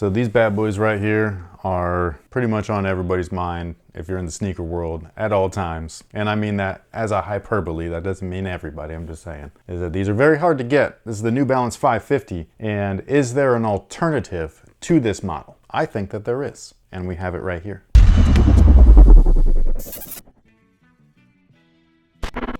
So these bad boys right here are pretty much on everybody's mind if you're in the sneaker world at all times. And I mean that as a hyperbole. That doesn't mean everybody, I'm just saying. Is that these are very hard to get. This is the New Balance 550. And is there an alternative to this model? I think that there is. And we have it right here.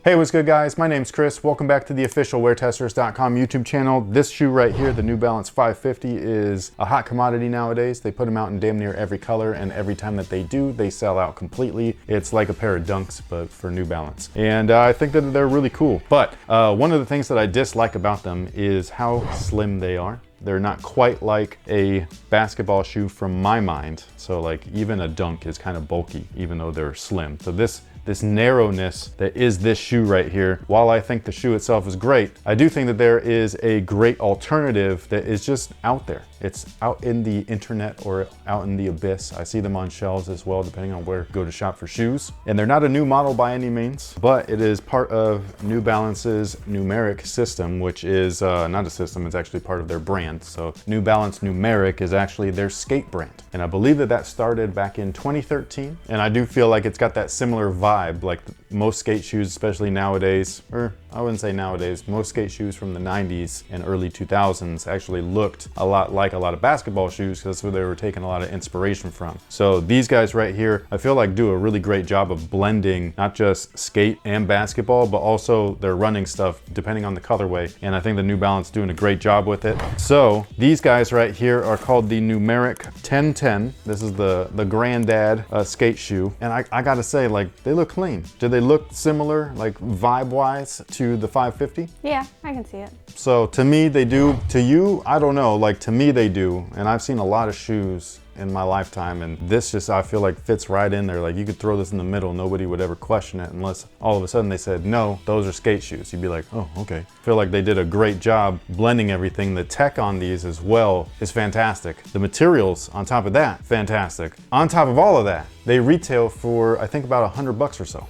Hey, what's good guys? My name's Chris. Welcome back to the official WearTesters.com YouTube channel. This shoe right here, the New Balance 550, is a hot commodity nowadays. They put them out in damn near every color, and every time that they do, they sell out completely. It's like a pair of Dunks, but for New Balance. And I think that they're really cool. But one of the things that I dislike about them is how slim they are. They're not quite like a basketball shoe from my mind. So like even a Dunk is kind of bulky, even though they're slim. So this narrowness that is this shoe right here, while I think the shoe itself is great, I do think that there is a great alternative that is just out there. It's out in the internet or out in the abyss. I see them on shelves as well, depending on where to go to shop for shoes. And they're not a new model by any means, but it is part of New Balance's numeric system, which is not a system, it's actually part of their brand. So New Balance Numeric is actually their skate brand. And I believe that started back in 2013. And I do feel like it's got that similar vibe. Like most skate shoes, especially nowadays, or I wouldn't say nowadays, most skate shoes from the 90s and early 2000s actually looked a lot like a lot of basketball shoes because that's where they were taking a lot of inspiration from. So these guys right here, I feel like do a really great job of blending not just skate and basketball, but also their running stuff depending on the colorway. And I think the New Balance doing a great job with it. So these guys right here are called the Numeric 1010. This is the granddad skate shoe. And I gotta say, like, they look clean. Do they look similar, like vibe-wise, to the 550? Yeah, I can see it. So to me, they do. To you, I don't know. Like to me, they do. And I've seen a lot of shoes in my lifetime, and this just, I feel like, fits right in there. Like you could throw this in the middle, nobody would ever question it unless all of a sudden they said, no, those are skate shoes. You'd be like, oh, okay. I feel like they did a great job blending everything. The tech on these as well is fantastic. The materials on top of that, fantastic. On top of all of that, they retail for, I think, about $100 or so.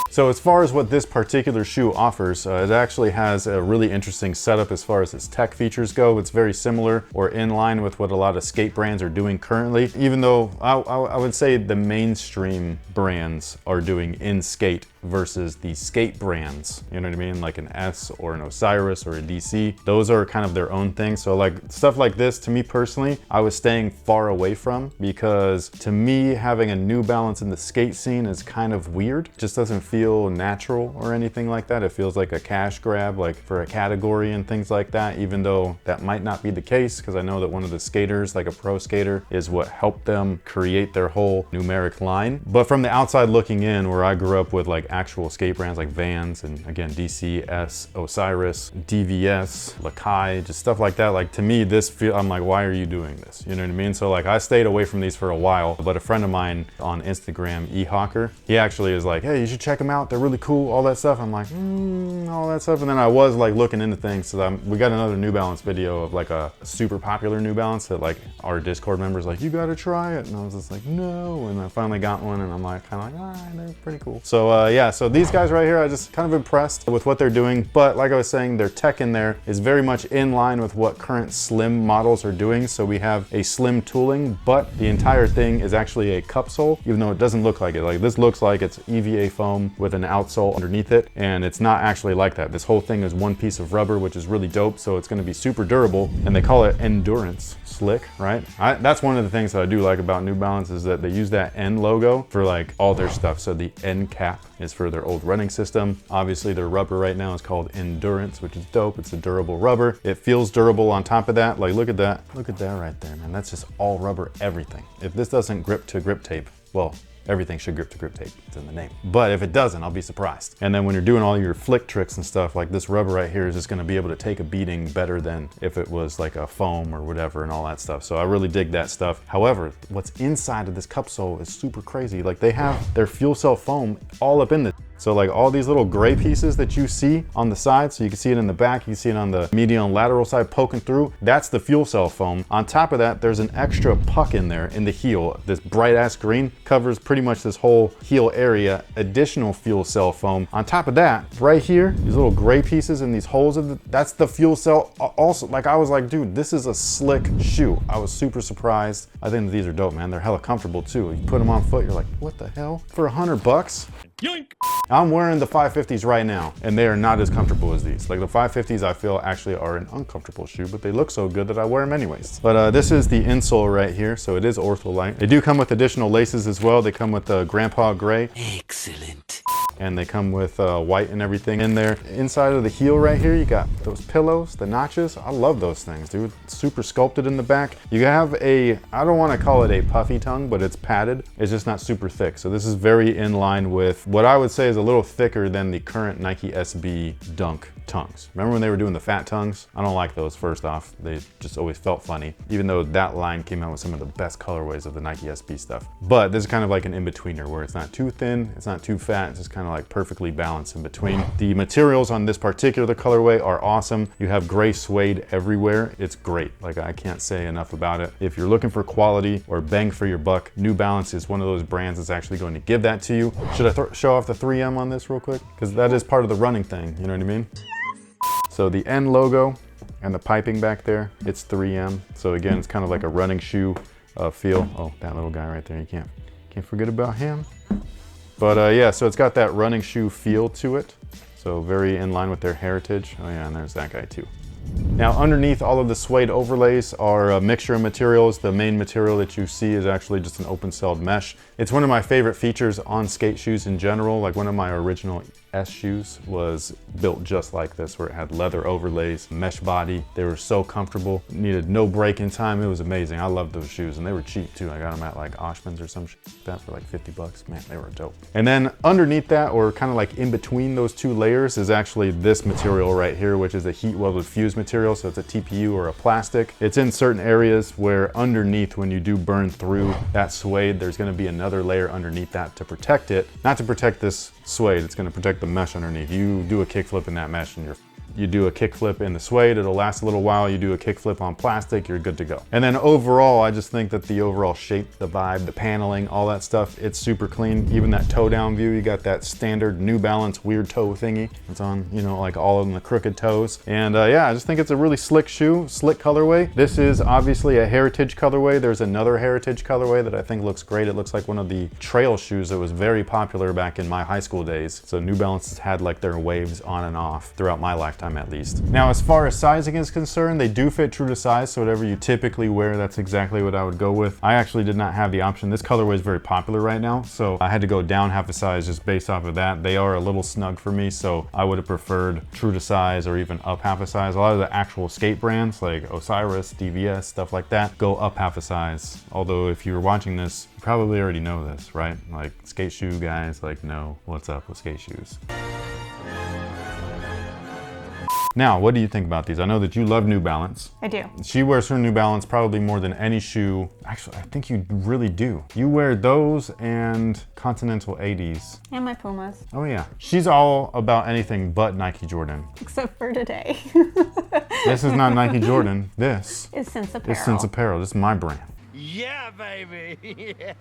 So as far as what this particular shoe offers, it actually has a really interesting setup as far as its tech features go. It's very similar or in line with what a lot of skate brands are doing currently, even though I would say the mainstream brands are doing in skate versus the skate brands, you know what I mean? Like an S or an Osiris or a DC. Those are kind of their own thing. So like stuff like this, to me personally, I was staying far away from, because to me, having a New Balance in the skate scene is kind of weird. It just doesn't feel natural or anything like that. It feels like a cash grab, like for a category and things like that, even though that might not be the case, because I know that one of the skaters, like a pro skater, is what helped them create their whole numeric line. But from the outside looking in, where I grew up with like actual skate brands like Vans and again DC, S, Osiris, DVS, Lakai, just stuff like that, like to me this I'm like, why are you doing this? You know what I mean? So like I stayed away from these for a while, but a friend of mine on Instagram, eHawker, he actually is like, hey, you should check them out, they're really cool, all that stuff. I'm like, all that stuff. And then I was like looking into things, so we got another New Balance video of like a super popular New Balance that like our Discord members like, you gotta try it. And I was just like, no. And I finally got one, and I'm like kind of like, all right, they're pretty cool. So yeah, so these guys right here, I just kind of impressed with what they're doing. But like I was saying, their tech in there is very much in line with what current slim models are doing. So we have a slim tooling, but the entire thing is actually a cup sole, even though it doesn't look like it. Like this looks like it's EVA foam with an outsole underneath it, and it's not actually like that. This whole thing is one piece of rubber, which is really dope. So it's going to be super durable, and they call it endurance. Slick, right? That's one of the things that I do like about New Balance, is that they use that N logo for like all their stuff. So the N cap is for their old running system. Obviously their rubber right now is called Endurance, which is dope. It's a durable rubber. It feels durable on top of that. Like look at that right there, man. That's just all rubber, everything. If this doesn't grip to grip tape, well, everything should grip to grip tape, it's in the name. But if it doesn't, I'll be surprised. And then when you're doing all your flick tricks and stuff, like this rubber right here is just gonna be able to take a beating better than if it was like a foam or whatever and all that stuff. So I really dig that stuff. However, what's inside of this cup sole is super crazy. Like they have their fuel cell foam all up in this. So like all these little gray pieces that you see on the side, so you can see it in the back, you can see it on the medial and lateral side poking through, that's the fuel cell foam. On top of that, there's an extra puck in there in the heel. This bright ass green covers pretty much this whole heel area, additional fuel cell foam. On top of that, right here, these little gray pieces in these holes, that's the fuel cell also. Like I was like, dude, this is a slick shoe. I was super surprised. I think that these are dope, man. They're hella comfortable too. You put them on foot, you're like, what the hell? For $100? Yoink. I'm wearing the 550s right now, and they are not as comfortable as these. Like the 550s, I feel actually are an uncomfortable shoe, but they look so good that I wear them anyways. But this is the insole right here, so it is ortholite. They do come with additional laces as well. They come with Grandpa Gray. Excellent. And they come with white and everything in there. Inside of the heel right here, you got those pillows, the notches. I love those things, dude. Super sculpted in the back. You have I don't want to call it a puffy tongue, but it's padded. It's just not super thick. So this is very in line with what I would say is a little thicker than the current Nike SB Dunk tongues. Remember when they were doing the fat tongues? I don't like those, first off. They just always felt funny, even though that line came out with some of the best colorways of the Nike SB stuff. But this is kind of like an in-betweener where it's not too thin, it's not too fat, it's just kind of like perfectly balanced in between. The materials on this particular colorway are awesome. You have gray suede everywhere. It's great. Like I can't say enough about it. If you're looking for quality or bang for your buck, New Balance is one of those brands that's actually going to give that to you. Should I show off the 3M on this real quick? Because that is part of the running thing, you know what I mean? So the N logo and the piping back there, it's 3M. So again, it's kind of like a running shoe feel. Oh, that little guy right there, you can't forget about him. But yeah, so it's got that running shoe feel to it. So very in line with their heritage. Oh yeah, and there's that guy too. Now underneath all of the suede overlays are a mixture of materials. The main material that you see is actually just an open-celled mesh. It's one of my favorite features on skate shoes in general. Like one of my original S shoes was built just like this, where it had leather overlays, mesh body. They were so comfortable, needed no break-in time. It was amazing. I loved those shoes, and they were cheap too. I got them at like Oshman's or some shit like that for like 50 bucks. Man, they were dope. And then underneath that, or kind of like in between those two layers, is actually this material right here, which is a heat welded fuse material. So it's a TPU or a plastic. It's in certain areas where underneath, when you do burn through that suede, there's gonna be another layer underneath that to protect it. Not to protect this suede, it's gonna protect the mesh underneath. You do a kickflip in that mesh and you do a kickflip in the suede, it'll last a little while. You do a kickflip on plastic, you're good to go. And then overall, I just think that the overall shape, the vibe, the paneling, all that stuff, it's super clean. Even that toe down view, you got that standard New Balance weird toe thingy. It's on, you know, like all of them, the crooked toes. And yeah, I just think it's a really slick shoe, slick colorway. This is obviously a heritage colorway. There's another heritage colorway that I think looks great. It looks like one of the trail shoes that was very popular back in my high school days. So New Balance has had like their waves on and off throughout my lifetime at least. Now, as far as sizing is concerned, they do fit true to size, so whatever you typically wear, that's exactly what I would go with. I actually did not have the option. This colorway is very popular right now, so I had to go down half a size just based off of that. They are a little snug for me, so I would have preferred true to size or even up half a size. A lot of the actual skate brands like Osiris, DVS, stuff like that, go up half a size. Although if you're watching this, you probably already know this, right? Like skate shoe guys like know what's up with skate shoes. Now, what do you think about these? I know that you love New Balance. I do. She wears her New Balance probably more than any shoe. Actually, I think you really do. You wear those and Continental 80s. And my Pumas. Oh yeah. She's all about anything but Nike Jordan. Except for today. This is not Nike Jordan. This is Sense Apparel. It's Sense Apparel. This is my brand. Yeah, baby. Yeah.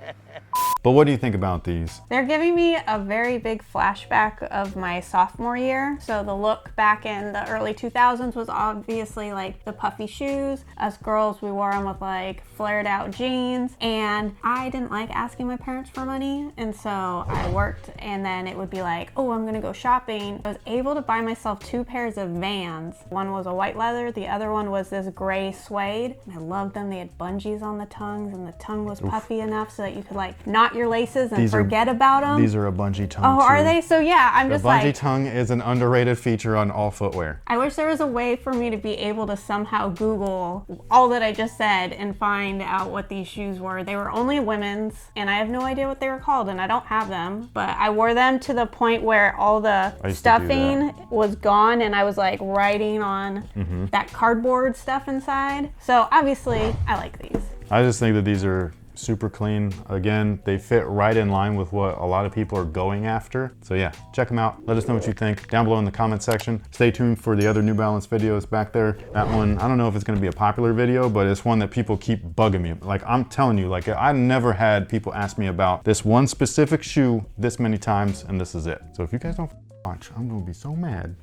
But what do you think about these? They're giving me a very big flashback of my sophomore year. So the look back in the early 2000s was obviously like the puffy shoes. Us girls, we wore them with like flared out jeans. And I didn't like asking my parents for money. And so I worked, and then it would be like, oh, I'm gonna go shopping. I was able to buy myself 2 pairs of Vans. One was a white leather, the other one was this gray suede. And I loved them. They had bungees on the tongues, and the tongue was puffy enough so that you could like knot your laces and forget about them. These are a bungee tongue. Oh, are they? So yeah, I'm just like... The bungee tongue is an underrated feature on all footwear. I wish there was a way for me to be able to somehow Google all that I just said and find out what these shoes were. They were only women's, and I have no idea what they were called, and I don't have them. But I wore them to the point where all the stuffing was gone, and I was like writing on that cardboard stuff inside. So obviously, I like these. I just think that these are super clean. Again, they fit right in line with what a lot of people are going after. So yeah, check them out. Let us know what you think down below in the comment section. Stay tuned for the other New Balance videos back there. That one, I don't know if it's gonna be a popular video, but it's one that people keep bugging me. Like I'm telling you, like I've never had people ask me about this one specific shoe this many times, and this is it. So if you guys don't watch, I'm gonna be so mad.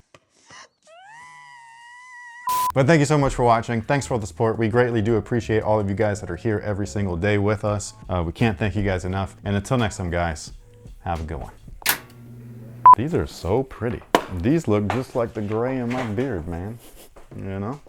But thank you so much for watching. Thanks for all the support. We greatly do appreciate all of you guys that are here every single day with us. We can't thank you guys enough. And until next time, guys, have a good one. These are so pretty. These look just like the gray in my beard, man. You know?